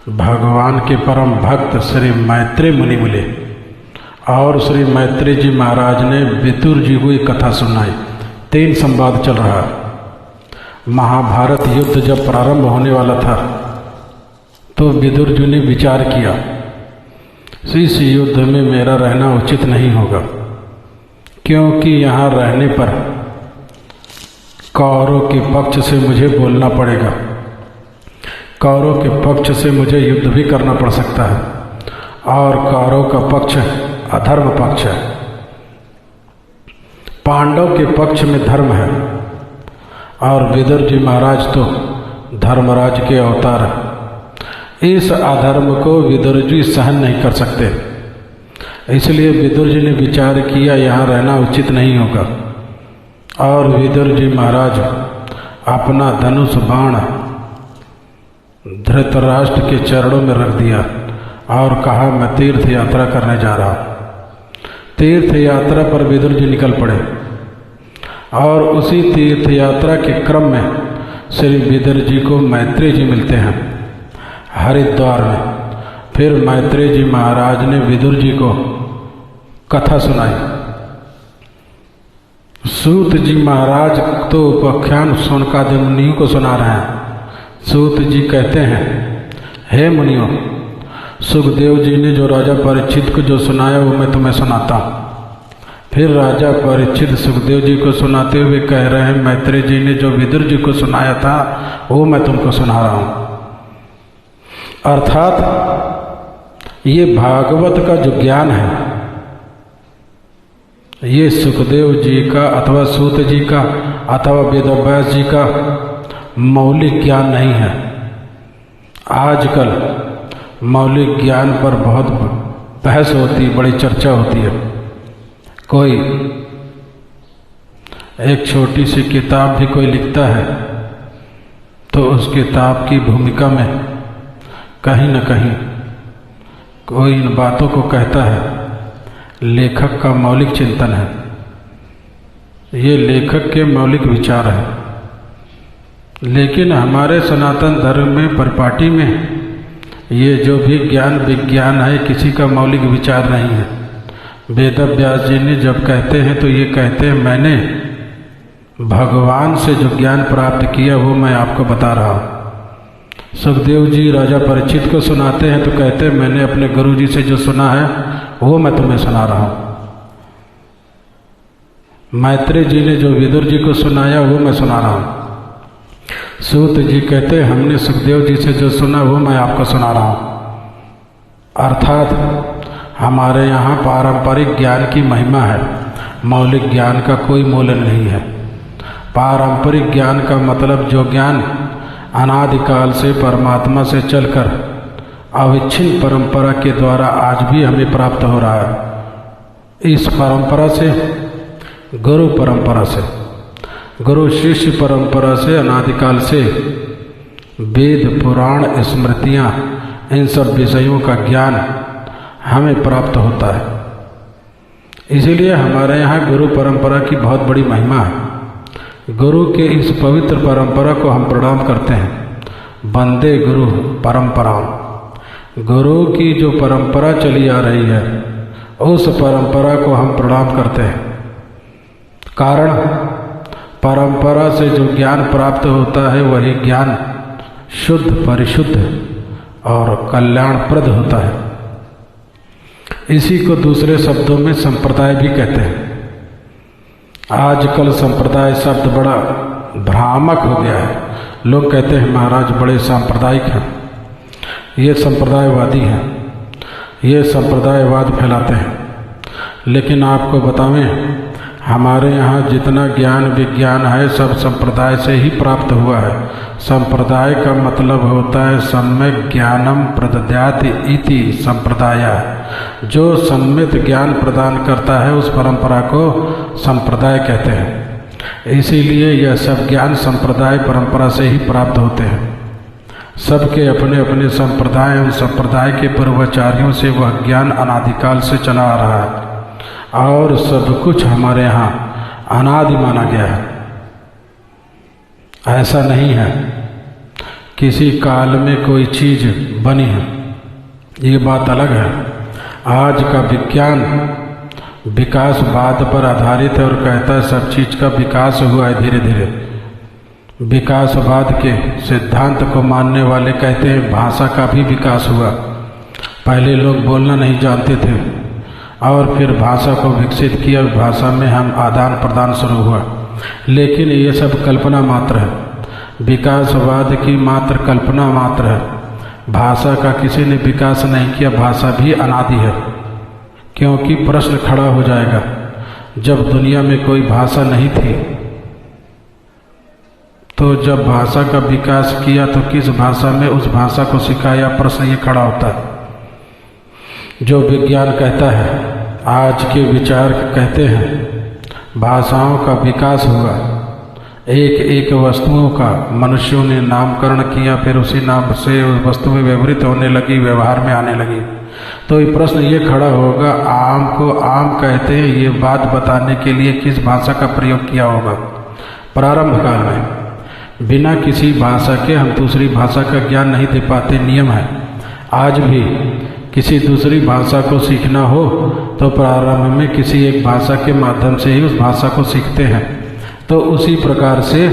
भगवान के परम भक्त श्री मैत्रेय मुनि मिले और श्री मैत्रेय जी महाराज ने विदुर जी को एक कथा सुनाई। 3 संवाद चल रहा है। महाभारत युद्ध जब प्रारंभ होने वाला था तो विदुर जी ने विचार किया, इस युद्ध में मेरा रहना उचित नहीं होगा, क्योंकि यहाँ रहने पर कौरवों के पक्ष से मुझे बोलना पड़ेगा, कौरवों के पक्ष से मुझे युद्ध भी करना पड़ सकता है, और कौरवों का पक्ष अधर्म पक्ष है, पांडव के पक्ष में धर्म है, और विदुर जी महाराज तो धर्मराज के अवतार हैं। इस अधर्म को विदुर जी सहन नहीं कर सकते, इसलिए विदुर जी ने विचार किया यहाँ रहना उचित नहीं होगा, और विदुर जी महाराज अपना धनुष बाण धृतराष्ट्र के चरणों में रख दिया और कहा, मैं तीर्थ यात्रा करने जा रहा हूँ। तीर्थ यात्रा पर विदुर जी निकल पड़े और उसी तीर्थ यात्रा के क्रम में श्री विदुर जी को मैत्रेय जी मिलते हैं हरिद्वार में। फिर मैत्रेय जी महाराज ने विदुर जी को कथा सुनाई। सूत जी महाराज तो उपाख्यान शौनकादि मुनियों को सुना रहे हैं। सूत जी कहते हैं, हे मुनियों, सुखदेव जी ने जो राजा परीक्षित को जो सुनाया वो मैं तुम्हें सुनाता हूँ। फिर राजा परीक्षित सुखदेव जी को सुनाते हुए कह रहे हैं, मैत्रेय जी ने जो विदुर जी को सुनाया था वो मैं तुमको सुना रहा हूँ। अर्थात ये भागवत का जो ज्ञान है, ये सुखदेव जी का अथवा सूत जी का अथवा वेदव्यास जी का मौलिक ज्ञान नहीं है। आजकल मौलिक ज्ञान पर बहुत बहस होती, बड़ी चर्चा होती है। कोई एक छोटी सी किताब भी कोई लिखता है तो उस किताब की भूमिका में कहीं न कहीं कोई इन बातों को कहता है, लेखक का मौलिक चिंतन है, ये लेखक के मौलिक विचार है। लेकिन हमारे सनातन धर्म में परिपाटी में ये जो भी ज्ञान विज्ञान है किसी का मौलिक विचार नहीं है। वेदव्यास जी ने जब कहते हैं तो ये कहते हैं, मैंने भगवान से जो ज्ञान प्राप्त किया वो मैं आपको बता रहा हूँ। सुखदेव जी राजा परीक्षित को सुनाते हैं तो कहते हैं, मैंने अपने गुरु जी से जो सुना है वो मैं तुम्हें सुना रहा हूँ। मैत्रेय जी ने जो विदुर जी को सुनाया वो मैं सुना रहा हूँ। सूत जी कहते हैं, हमने सुखदेव जी से जो सुना वो मैं आपको सुना रहा हूँ। अर्थात हमारे यहाँ पारंपरिक ज्ञान की महिमा है, मौलिक ज्ञान का कोई मूल्य नहीं है। पारंपरिक ज्ञान का मतलब जो ज्ञान अनादिकाल से परमात्मा से चलकर अविच्छिन्न परंपरा के द्वारा आज भी हमें प्राप्त हो रहा है। इस परंपरा से, गुरु परंपरा से, गुरु शिष्य परंपरा से अनादिकाल से वेद पुराण स्मृतियाँ इन सब विषयों का ज्ञान हमें प्राप्त होता है। इसीलिए हमारे यहाँ गुरु परंपरा की बहुत बड़ी महिमा है। गुरु के इस पवित्र परंपरा को हम प्रणाम करते हैं। वंदे गुरु परंपरा, गुरु की जो परंपरा चली आ रही है उस परंपरा को हम प्रणाम करते हैं। कारण परंपरा से जो ज्ञान प्राप्त होता है वही ज्ञान शुद्ध, परिशुद्ध और कल्याणप्रद होता है। इसी को दूसरे शब्दों में संप्रदाय भी कहते हैं। आजकल संप्रदाय शब्द बड़ा भ्रामक हो गया है। लोग कहते हैं महाराज बड़े सांप्रदायिक हैं, ये संप्रदायवादी हैं, ये संप्रदायवाद फैलाते हैं। लेकिन आपको बतावें, हमारे यहाँ जितना ज्ञान विज्ञान है सब संप्रदाय से ही प्राप्त हुआ है। संप्रदाय का मतलब होता है सम्यक ज्ञानम प्रदद्याति इति संप्रदाय। जो सम्यक ज्ञान प्रदान करता है उस परंपरा को संप्रदाय कहते हैं। इसीलिए यह सब ज्ञान संप्रदाय परंपरा से ही प्राप्त होते हैं। सबके अपने अपने संप्रदाय, उन संप्रदाय के पूर्वाचार्यों से वह ज्ञान अनादिकाल से चला आ रहा है और सब कुछ हमारे यहाँ अनादि माना गया है। ऐसा नहीं है किसी काल में कोई चीज़ बनी है, ये बात अलग है। आज का विज्ञान विकासवाद पर आधारित है और कहता है सब चीज़ का विकास हुआ है धीरे धीरे। विकासवाद के सिद्धांत को मानने वाले कहते हैं भाषा का भी विकास हुआ। पहले लोग बोलना नहीं जानते थे और फिर भाषा को विकसित किया, भाषा में हम आदान प्रदान शुरू हुआ। लेकिन ये सब कल्पना मात्र है, विकासवाद की मात्र कल्पना मात्र है। भाषा का किसी ने विकास नहीं किया, भाषा भी अनादि है। क्योंकि प्रश्न खड़ा हो जाएगा, जब दुनिया में कोई भाषा नहीं थी तो जब भाषा का विकास किया तो किस भाषा में उस भाषा को सिखाया, प्रश्न ये खड़ा होता है। जो विज्ञान कहता है, आज के विचार कहते हैं भाषाओं का विकास हुआ, एक एक वस्तुओं का मनुष्यों ने नामकरण किया, फिर उसी नाम से उस वस्तु में व्यवहृत होने लगी, व्यवहार में आने लगी। तो ये प्रश्न ये खड़ा होगा, आम को आम कहते हैं, ये बात बताने के लिए किस भाषा का प्रयोग किया होगा। प्रारंभ काल में बिना किसी भाषा के हम दूसरी भाषा का ज्ञान नहीं दे पाते, नियम है। आज भी किसी दूसरी भाषा को सीखना हो तो प्रारंभ में किसी एक भाषा के माध्यम से ही उस भाषा को सीखते हैं। तो उसी प्रकार से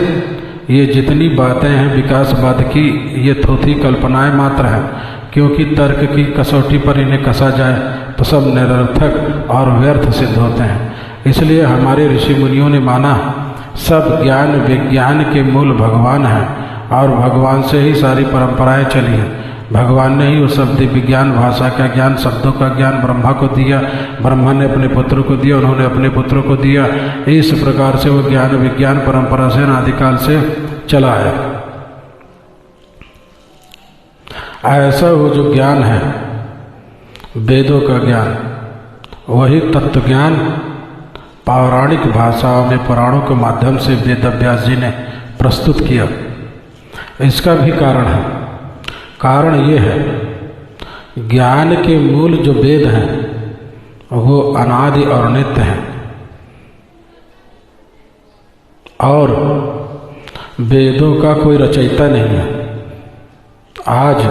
ये जितनी बातें हैं विकासवाद की, ये थोथी कल्पनाएं मात्र हैं, क्योंकि तर्क की कसौटी पर इन्हें कसा जाए तो सब निरर्थक और व्यर्थ सिद्ध होते हैं। इसलिए हमारे ऋषि मुनियों ने माना सब ज्ञान विज्ञान के मूल भगवान हैं और भगवान से ही सारी परंपराएं चली हैं। भगवान ने ही उस शब्द विज्ञान, भाषा का ज्ञान, शब्दों का ज्ञान ब्रह्मा को दिया, ब्रह्मा ने अपने पुत्र को दिया, उन्होंने अपने पुत्रों को दिया। इस प्रकार से वो ज्ञान विज्ञान परंपरा से अनादिकाल से चला है। ऐसा वो जो ज्ञान है वेदों का ज्ञान, वही तत्व ज्ञान पौराणिक भाषाओं में पुराणों के माध्यम से वेद व्यास जी ने प्रस्तुत किया। इसका भी कारण है। कारण ये है, ज्ञान के मूल जो वेद हैं वो अनादि और नित्य हैं और वेदों का कोई रचयिता नहीं है। आज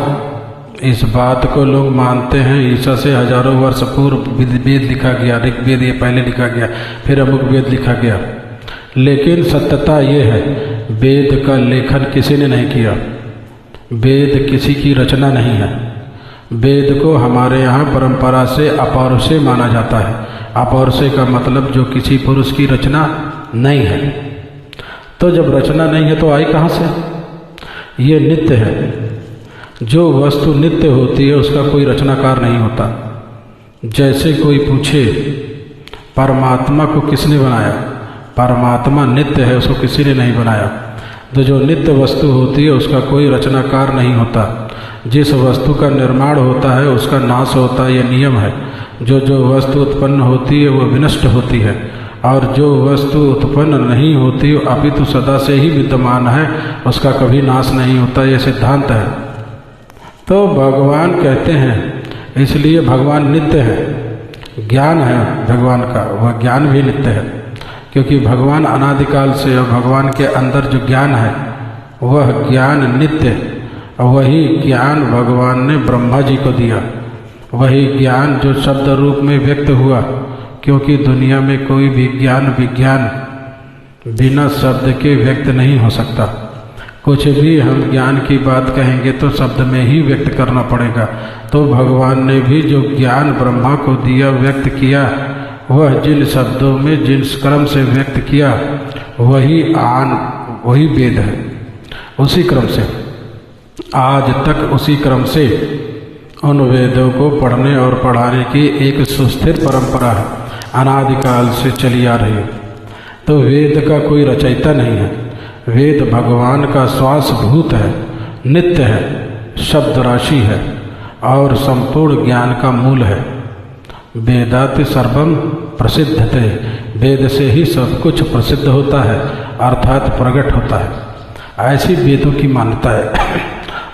इस बात को लोग मानते हैं, ईसा से हजारों वर्ष पूर्व वेद लिखा गया, ऋग्वेद ये पहले लिखा गया, फिर अमुक वेद लिखा गया। लेकिन सत्यता ये है, वेद का लेखन किसी ने नहीं किया, वेद किसी की रचना नहीं है। वेद को हमारे यहाँ परंपरा से अपौरुषेय माना जाता है। अपौरुषेय का मतलब जो किसी पुरुष की रचना नहीं है। तो जब रचना नहीं है तो आई कहाँ से? ये नित्य है। जो वस्तु नित्य होती है उसका कोई रचनाकार नहीं होता। जैसे कोई पूछे परमात्मा को किसने बनाया, परमात्मा नित्य है, उसको किसी ने नहीं बनाया। तो जो नित्य वस्तु होती है उसका कोई रचनाकार नहीं होता। जिस वस्तु का निर्माण होता है उसका नाश होता है, ये नियम है। जो वस्तु उत्पन्न होती है वो विनष्ट होती है और जो वस्तु उत्पन्न नहीं होती अपितु सदा से ही विद्यमान है, उसका कभी नाश नहीं होता, ये सिद्धांत है। तो भगवान कहते हैं, इसलिए भगवान नित्य है। ज्ञान है भगवान का, वह ज्ञान भी नित्य है, क्योंकि भगवान अनादिकाल से और भगवान के अंदर जो ज्ञान है वह ज्ञान नित्य। वही ज्ञान भगवान ने ब्रह्मा जी को दिया, वही ज्ञान जो शब्द रूप में व्यक्त हुआ, क्योंकि दुनिया में कोई भी विज्ञान बिना शब्द के व्यक्त नहीं हो सकता। कुछ भी हम ज्ञान की बात कहेंगे तो शब्द में ही व्यक्त करना पड़ेगा। तो भगवान ने भी जो ज्ञान ब्रह्मा को दिया, व्यक्त किया, वह जिन शब्दों में जिन क्रम से व्यक्त किया वही वेद है। उसी क्रम से आज तक उसी क्रम से उन वेदों को पढ़ने और पढ़ाने की एक सुस्थिर परंपरा है, अनादिकाल से चली आ रही है। तो वेद का कोई रचयिता नहीं है। वेद भगवान का श्वासभूत है, नित्य है, शब्द राशि है और संपूर्ण ज्ञान का मूल है। वेदाति सर्वम प्रसिद्धते, वेद से ही सब कुछ प्रसिद्ध होता है अर्थात प्रकट होता है। ऐसी वेदों की मान्यता है।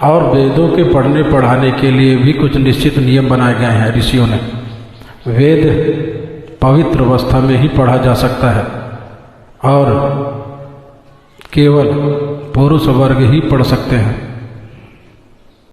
और वेदों के पढ़ने पढ़ाने के लिए भी कुछ निश्चित नियम बनाए गए हैं ऋषियों ने। वेद पवित्र अवस्था में ही पढ़ा जा सकता है और केवल पुरुष वर्ग ही पढ़ सकते हैं।